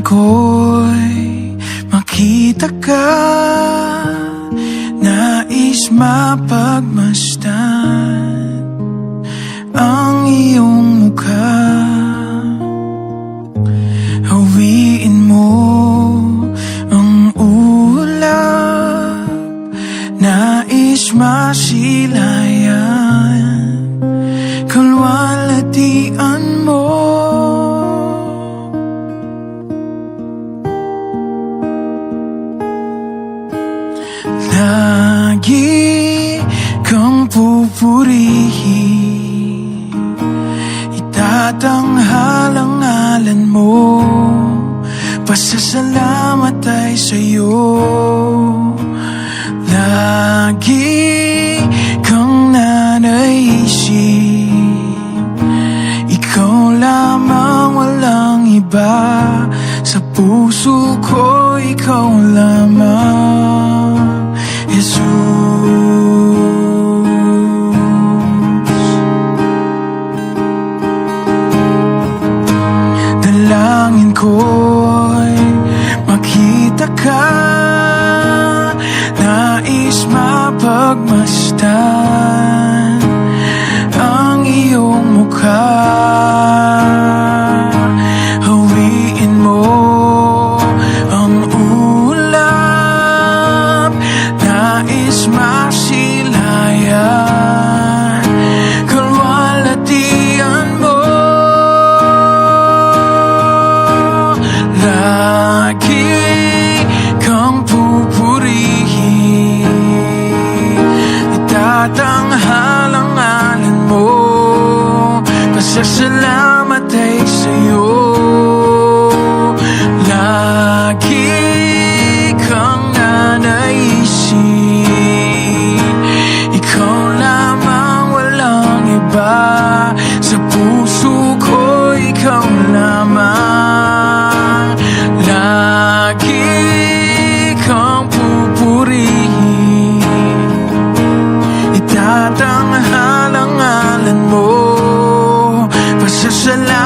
ko'y makita ka, nais mapagmasdan ang iyong mukha. Hawiin mo ang ulap, nais masilayan, kalwalhatian mo. Lagi kang pupurihin, itatanghal ang ngalan mo, pasasalamat ay sa'yo. Lagi kang nanaisip, ikaw lamang, walang iba. Sa puso ko, ikaw lamang, Jesus. Dalangin ko'y makita ka, nais mapagmasdan ang iyong mukha. Hawiin mo ang ulap, nais masilayan, kalwalhatian mo. Lagi kang pupurihin, itatanghal ang ngalan mo, pasasalamat ay sa'yo. Lagi kang nanaisip, ikaw lamang, walang iba. Sa puso ko, ikaw lamang. Lagi kang pupurihin, itatanghal ang ngalan mo, pasasalamat